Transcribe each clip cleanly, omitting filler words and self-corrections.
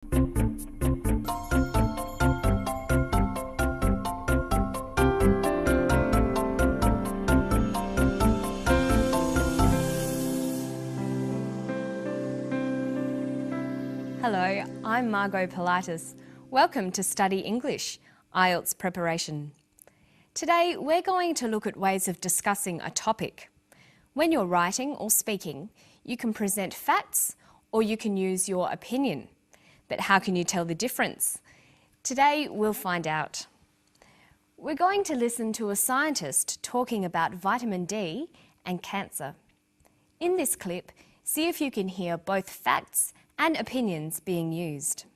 Hello, I'm Margot Pilatus. Welcome to Study English, IELTS preparation. Today we're going to look at ways of discussing a topic. When you're writing or speaking, you can present facts or you can use your opinion. But how can you tell the difference? Today we'll find out. We're going to listen to a scientist talking about vitamin D and cancer. In this clip, see if you can hear both facts and opinions being used.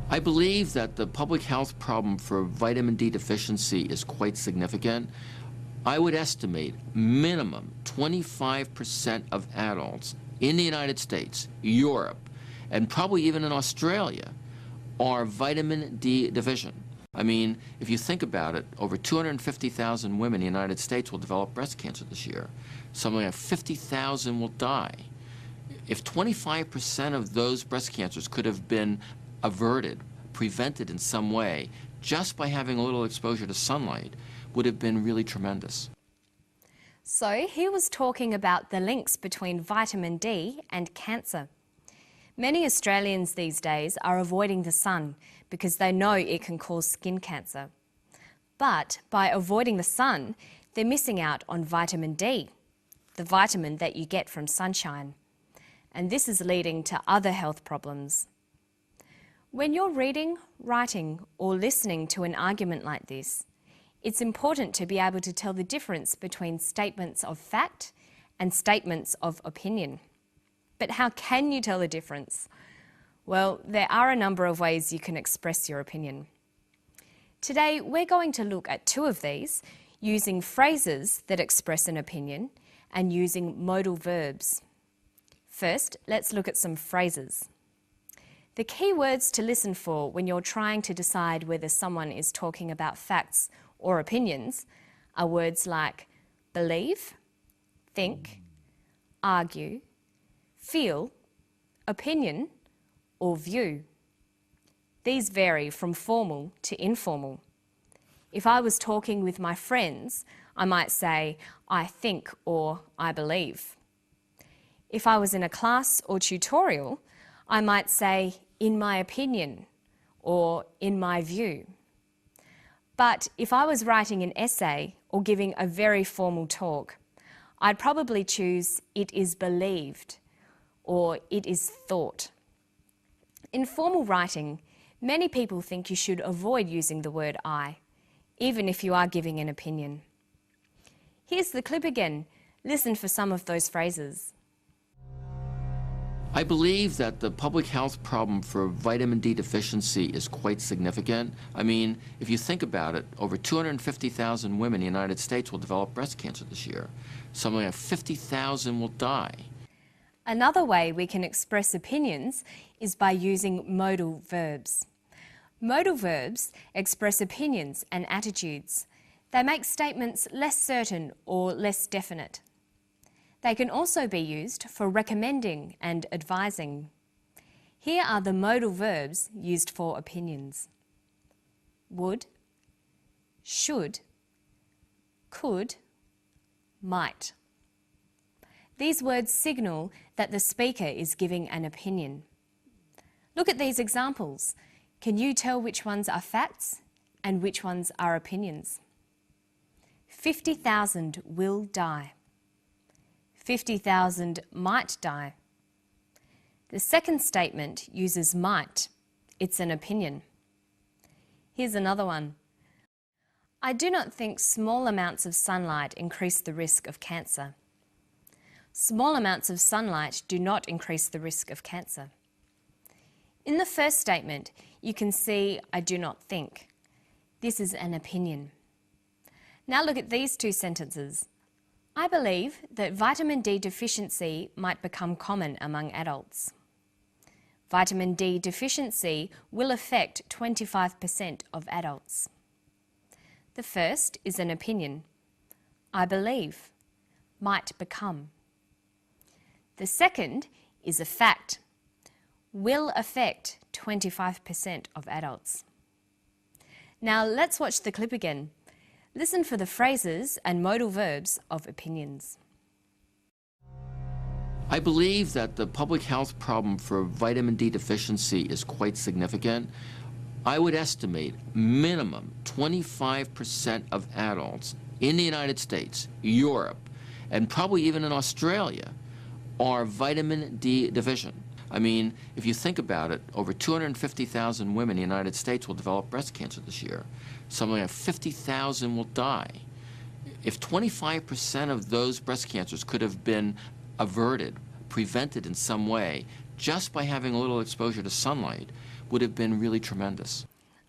I believe that the public health problem for vitamin D deficiency is quite significant. I would estimate minimum 25% of adults in the United States, Europe, and probably even in Australia are vitamin D deficient. I mean, if you think about it, over 250,000 women in the United States will develop breast cancer this year. Something like 50,000 will die. If 25% of those breast cancers could have been averted, prevented in some way, just by having a little exposure to sunlight, would have been really tremendous. So he was talking about the links between vitamin D and cancer. Many Australians these days are avoiding the sun because they know it can cause skin cancer. But by avoiding the sun, they're missing out on vitamin D, the vitamin that you get from sunshine. And this is leading to other health problems. When you're reading, writing, or listening to an argument like this, it's important to be able to tell the difference between statements of fact and statements of opinion. But how can you tell the difference? Well, there are a number of ways you can express your opinion. Today, we're going to look at two of these, using phrases that express an opinion and using modal verbs. First, let's look at some phrases. The key words to listen for when you're trying to decide whether someone is talking about facts or opinions are words like believe, think, argue, feel, opinion, or view. These vary from formal to informal. If I was talking with my friends, I might say, I think or I believe. If I was in a class or tutorial, I might say, in my opinion, or in my view. But if I was writing an essay or giving a very formal talk, I'd probably choose, it is believed, or it is thought. In formal writing, many people think you should avoid using the word I, even if you are giving an opinion. Here's the clip again. Listen for some of those phrases. I believe that the public health problem for vitamin D deficiency is quite significant. I mean, if you think about it, over 250,000 women in the United States will develop breast cancer this year. Something like 50,000 will die. Another way we can express opinions is by using modal verbs. Modal verbs express opinions and attitudes. They make statements less certain or less definite. They can also be used for recommending and advising. Here are the modal verbs used for opinions. Would, should, could, might. These words signal that the speaker is giving an opinion. Look at these examples. Can you tell which ones are facts and which ones are opinions? 50,000 will die. 50,000 might die. The second statement uses might. It's an opinion. Here's another one. I do not think small amounts of sunlight increase the risk of cancer. Small amounts of sunlight do not increase the risk of cancer. In the first statement, you can see I do not think. This is an opinion. Now look at these two sentences. I believe that vitamin D deficiency might become common among adults. Vitamin D deficiency will affect 25% of adults. The first is an opinion. I believe, might become. The second is a fact. will affect 25% of adults. Now let's watch the clip again. Listen for the phrases and modal verbs of opinions. I believe that the public health problem for vitamin D deficiency is quite significant. I would estimate minimum 25% of adults in the United States, Europe, and probably even in Australia are vitamin D deficient. I mean, if you think about it, over 250,000 women in the United States will develop breast cancer this year. Something like 50,000 will die. If 25% of those breast cancers could have been averted, prevented in some way, just by having a little exposure to sunlight, would have been really tremendous.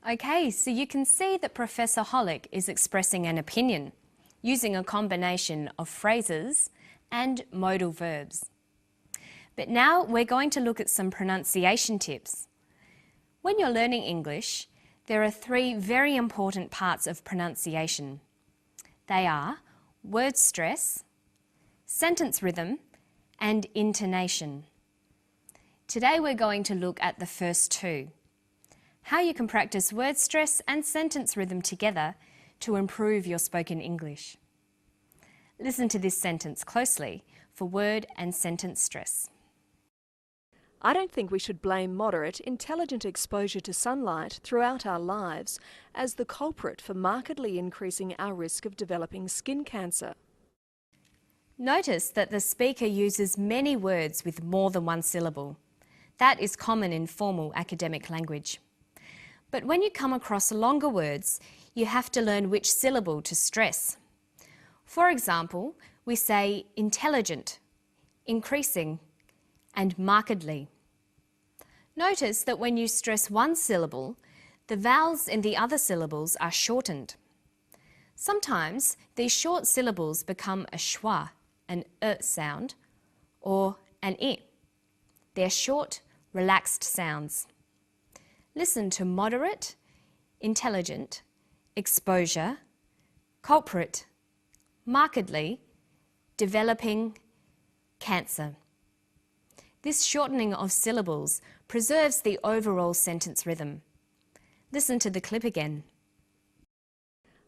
Okay, so you can see that Professor Hollick is expressing an opinion using a combination of phrases and modal verbs. But now we're going to look at some pronunciation tips. When you're learning English, there are 3 very important parts of pronunciation. They are word stress, sentence rhythm, and intonation. Today we're going to look at the first 2. How you can practice word stress and sentence rhythm together to improve your spoken English. Listen to this sentence closely for word and sentence stress. I don't think we should blame moderate, intelligent exposure to sunlight throughout our lives as the culprit for markedly increasing our risk of developing skin cancer. Notice that the speaker uses many words with more than one syllable. That is common in formal academic language. But when you come across longer words, you have to learn which syllable to stress. For example, we say intelligent, increasing, and markedly. Notice that when you stress one syllable, the vowels in the other syllables are shortened. Sometimes these short syllables become a schwa, an sound, or an I. They're short, relaxed sounds. Listen to moderate, intelligent, exposure, culprit, markedly, developing, cancer. This shortening of syllables preserves the overall sentence rhythm. Listen to the clip again.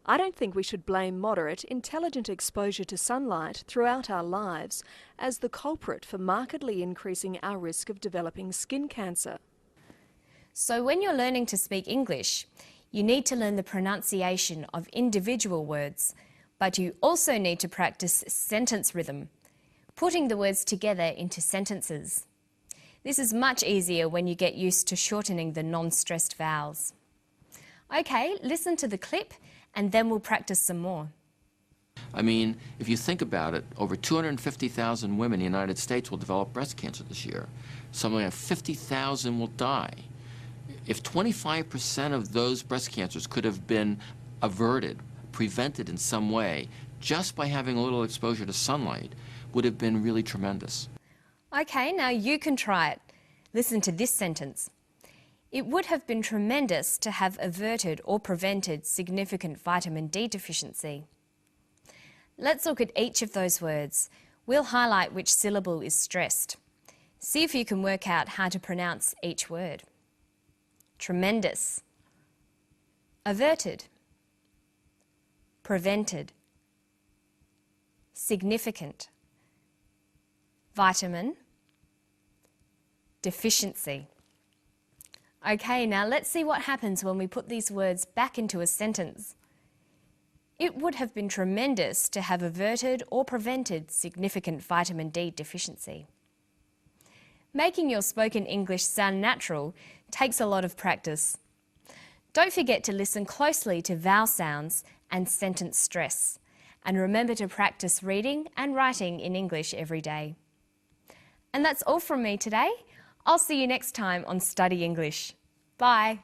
I don't think we should blame moderate, intelligent exposure to sunlight throughout our lives as the culprit for markedly increasing our risk of developing skin cancer. So when you're learning to speak English, you need to learn the pronunciation of individual words, but you also need to practice sentence rhythm, putting the words together into sentences. This is much easier when you get used to shortening the non-stressed vowels. Okay, listen to the clip and then we'll practice some more. I mean, if you think about it, over 250,000 women in the United States will develop breast cancer this year. Something like 50,000 will die. If 25% of those breast cancers could have been averted, prevented in some way, just by having a little exposure to sunlight, would have been really tremendous. Okay, now you can try it. Listen to this sentence. It would have been tremendous to have averted or prevented significant vitamin D deficiency. Let's look at each of those words. We'll highlight which syllable is stressed. See if you can work out how to pronounce each word. Tremendous, averted, prevented, significant, vitamin, deficiency. Okay, now let's see what happens when we put these words back into a sentence. It would have been tremendous to have averted or prevented significant vitamin D deficiency. Making your spoken English sound natural takes a lot of practice. Don't forget to listen closely to vowel sounds and sentence stress. And remember to practice reading and writing in English every day. And that's all from me today. I'll see you next time on Study English. Bye.